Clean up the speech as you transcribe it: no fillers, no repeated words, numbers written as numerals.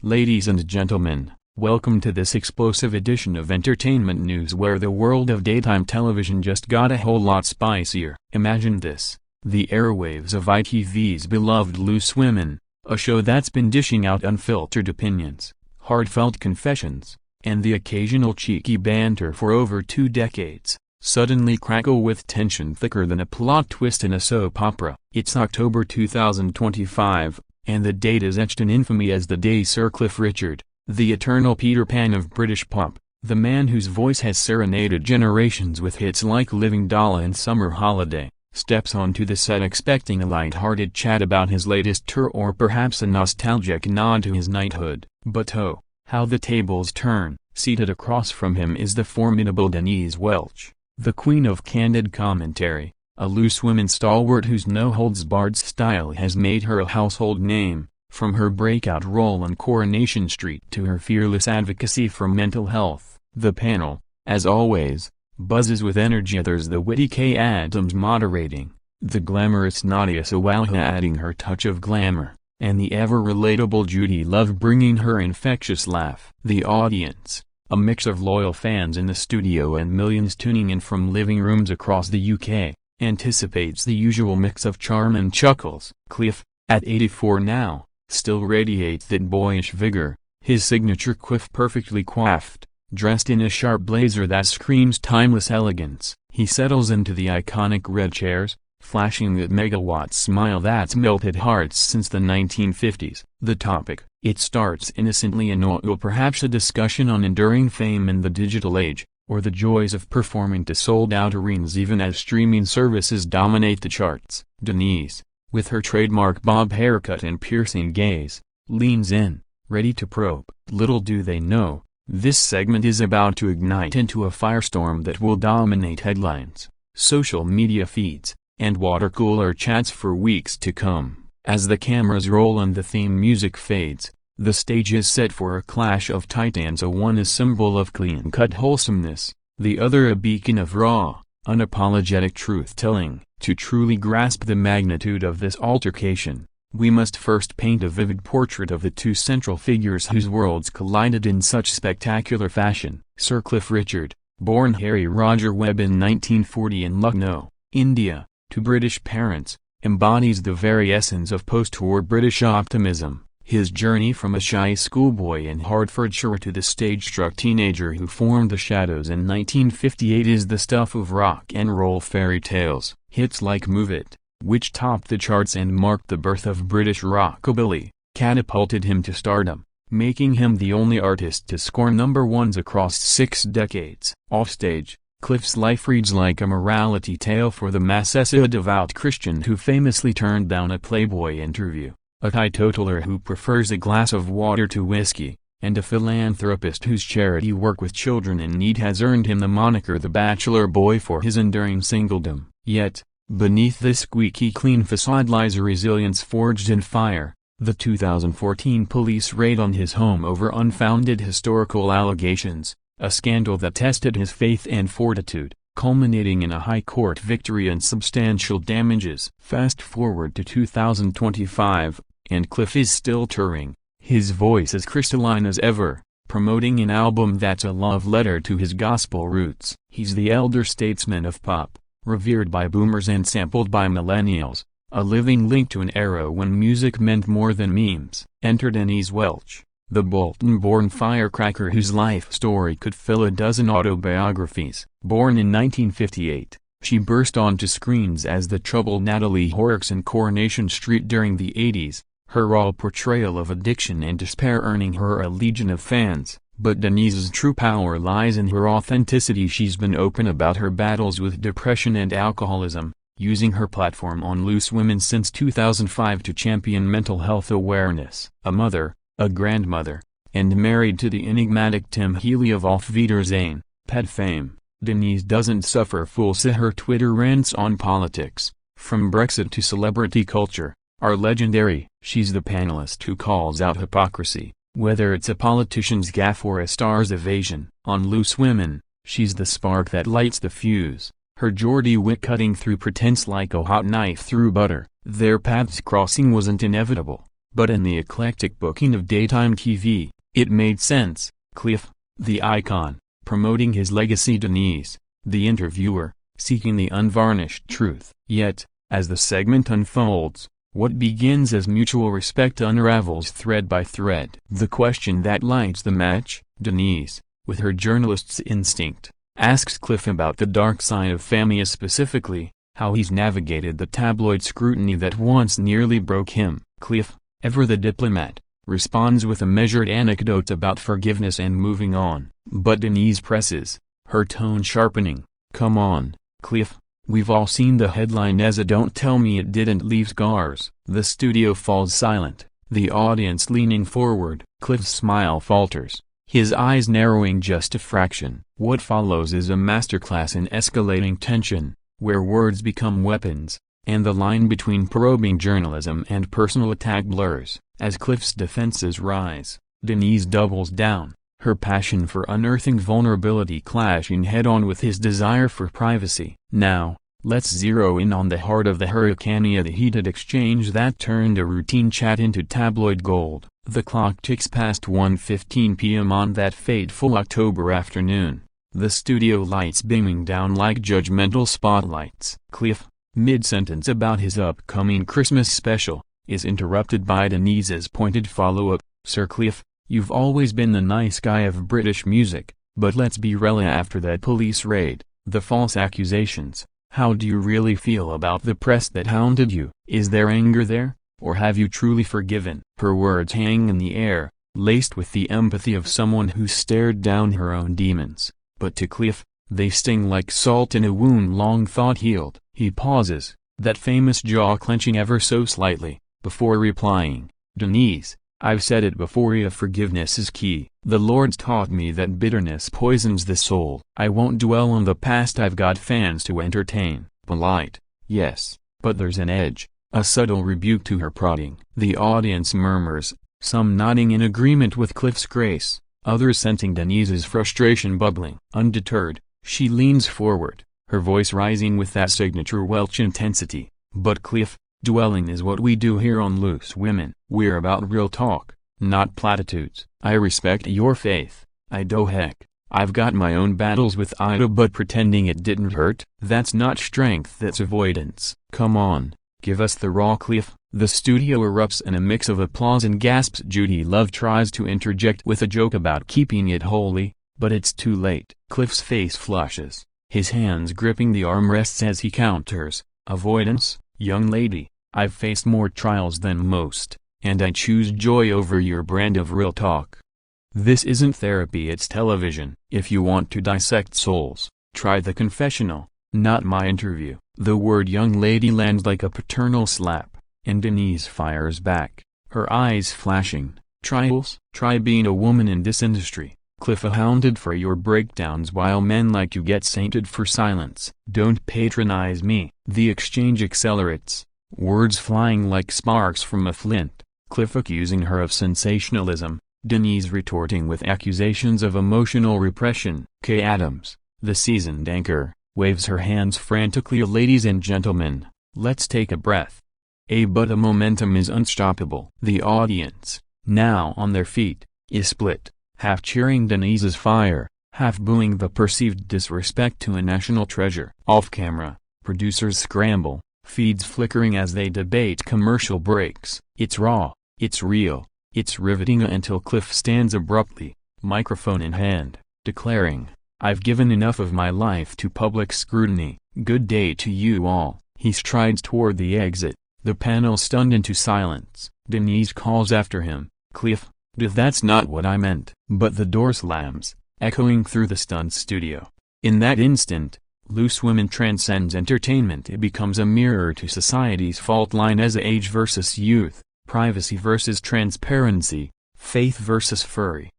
Ladies and gentlemen, welcome to this explosive edition of entertainment news where the world of daytime television just got a whole lot spicier. Imagine this, the airwaves of ITV's beloved Loose Women, a show that's been dishing out unfiltered opinions, heartfelt confessions, and the occasional cheeky banter for over 2 decades, suddenly crackle with tension thicker than a plot twist in a soap opera. It's October 2025. And the date is etched in infamy as the day Sir Cliff Richard, the eternal Peter Pan of British pop, the man whose voice has serenaded generations with hits like Living Doll and Summer Holiday, steps onto the set expecting a light-hearted chat about his latest tour or perhaps a nostalgic nod to his knighthood. But oh, how the tables turn. Seated across from him is the formidable Denise Welch, the queen of candid commentary. A Loose Women stalwart whose no-holds-barred style has made her a household name, from her breakout role on Coronation Street to her fearless advocacy for mental health. The panel, as always, buzzes with energy. There's the witty Kay Adams moderating, the glamorous Nadia Sawalha adding her touch of glamour, and the ever-relatable Judy Love bringing her infectious laugh. The audience, a mix of loyal fans in the studio and millions tuning in from living rooms across the UK, anticipates the usual mix of charm and chuckles. Cliff, at 84 now, still radiates that boyish vigor, his signature quiff perfectly coiffed, dressed in a sharp blazer that screams timeless elegance. He settles into the iconic red chairs, flashing that megawatt smile that's melted hearts since the 1950s. The topic, it starts innocently and perhaps a discussion on enduring fame in the digital age, or the joys of performing to sold-out arenas even as streaming services dominate the charts. Denise, with her trademark bob haircut and piercing gaze, leans in, ready to probe. Little do they know, this segment is about to ignite into a firestorm that will dominate headlines, social media feeds, and water-cooler chats for weeks to come. As the cameras roll and the theme music fades, the stage is set for a clash of titans. One a symbol of clean-cut wholesomeness, the other a beacon of raw, unapologetic truth-telling. To truly grasp the magnitude of this altercation, we must first paint a vivid portrait of the two central figures whose worlds collided in such spectacular fashion. Sir Cliff Richard, born Harry Roger Webb in 1940 in Lucknow, India, to British parents, embodies the very essence of post-war British optimism. His journey from a shy schoolboy in Hertfordshire to the stage-struck teenager who formed the Shadows in 1958 is the stuff of rock and roll fairy tales. Hits like Move It, which topped the charts and marked the birth of British rockabilly, catapulted him to stardom, making him the only artist to score number ones across 6 decades. Offstage, Cliff's life reads like a morality tale for the masses, a devout Christian who famously turned down a Playboy interview, a teetotaler who prefers a glass of water to whiskey, and a philanthropist whose charity work with children in need has earned him the moniker The Bachelor Boy for his enduring singledom. Yet, beneath this squeaky clean facade lies a resilience forged in fire. The 2014 police raid on his home over unfounded historical allegations, a scandal that tested his faith and fortitude, culminating in a high court victory and substantial damages. Fast forward to 2025, and Cliff is still touring, his voice as crystalline as ever, promoting an album that's a love letter to his gospel roots. He's the elder statesman of pop, revered by boomers and sampled by millennials, a living link to an era when music meant more than memes. Enter Denise Welch, the Bolton-born firecracker whose life story could fill a dozen autobiographies. Born in 1958, she burst onto screens as the troubled Natalie Horrocks in Coronation Street during the 80s, her raw portrayal of addiction and despair earning her a legion of fans. But Denise's true power lies in her authenticity. She's been open about her battles with depression and alcoholism, using her platform on Loose Women since 2005 to champion mental health awareness. A mother, a grandmother, and married to the enigmatic Tim Healy of Auf Wiedersehen, pet fame, Denise doesn't suffer fools. Her Twitter rants on politics, from Brexit to celebrity culture, are legendary. She's the panelist who calls out hypocrisy, whether it's a politician's gaffe or a star's evasion. On Loose Women, she's the spark that lights the fuse, her Geordie wit cutting through pretense like a hot knife through butter. Their paths crossing wasn't inevitable, but in the eclectic booking of daytime TV, it made sense. Cliff, the icon, promoting his legacy. Denise, the interviewer, seeking the unvarnished truth. Yet, as the segment unfolds, what begins as mutual respect unravels thread by thread. The question that lights the match, Denise, with her journalist's instinct, asks Cliff about the dark side of family, specifically, how he's navigated the tabloid scrutiny that once nearly broke him. Cliff, ever the diplomat, responds with a measured anecdote about forgiveness and moving on. But Denise presses, her tone sharpening. Come on, Cliff, we've all seen the headline as a "Don't tell me it didn't leave scars." The studio falls silent, the audience leaning forward. Cliff's smile falters, his eyes narrowing just a fraction. What follows is a masterclass in escalating tension, where words become weapons, and the line between probing journalism and personal attack blurs. As Cliff's defenses rise, Denise doubles down, her passion for unearthing vulnerability clashing head-on with his desire for privacy. Now, let's zero in on the heart of the hurricane, the heated exchange that turned a routine chat into tabloid gold. The clock ticks past 1:15 p.m. on that fateful October afternoon, the studio lights beaming down like judgmental spotlights. Cliff, mid-sentence about his upcoming Christmas special, is interrupted by Denise's pointed follow-up. Sir Cliff, you've always been the nice guy of British music, but let's be real, after that police raid, the false accusations, how do you really feel about the press that hounded you? Is there anger there, or have you truly forgiven? Her words hang in the air, laced with the empathy of someone who stared down her own demons. But to Cliff, they sting like salt in a wound long thought healed. He pauses, that famous jaw clenching ever so slightly, before replying, Denise, I've said it before, forgiveness is key. The Lord's taught me that bitterness poisons the soul. I won't dwell on the past, I've got fans to entertain. Polite, yes, but there's an edge, a subtle rebuke to her prodding. The audience murmurs, some nodding in agreement with Cliff's grace, others sensing Denise's frustration bubbling. Undeterred, she leans forward, her voice rising with that signature Welch intensity. But Cliff, dwelling is what we do here on Loose Women. We're about real talk, not platitudes. I respect your faith, I do. Heck, I've got my own battles with Ida, but pretending it didn't hurt, that's not strength, that's avoidance. Come on, give us the raw. Cliff. The studio erupts in a mix of applause and gasps. Judy Love tries to interject with a joke about keeping it holy, but it's too late. Cliff's face flushes, his hands gripping the armrests as he counters, avoidance? Young lady, I've faced more trials than most, and I choose joy over your brand of real talk. This isn't therapy, it's television. If you want to dissect souls, try The Confessional, not my interview. The word young lady lands like a paternal slap, and Denise fires back, her eyes flashing. Trials? Try being a woman in this industry. Cliff, hounded for your breakdowns while men like you get sainted for silence. Don't patronize me. The exchange accelerates, words flying like sparks from a flint. Cliff accusing her of sensationalism, Denise retorting with accusations of emotional repression. Kay Adams, the seasoned anchor, waves her hands frantically. Ladies and gentlemen, let's take a breath. But the momentum is unstoppable. The audience, now on their feet, is split, half cheering Denise's fire, half booing the perceived disrespect to a national treasure. Off-camera, producers scramble, feeds flickering as they debate commercial breaks. It's raw, it's real, it's riveting, until Cliff stands abruptly, microphone in hand, declaring, I've given enough of my life to public scrutiny. Good day to you all. He strides toward the exit, the panel stunned into silence. Denise calls after him, Cliff, that's not what I meant. But the door slams, echoing through the stunned studio. In that instant, Loose Women transcends entertainment. It becomes a mirror to society's fault line as age versus youth, privacy versus transparency, faith versus furry.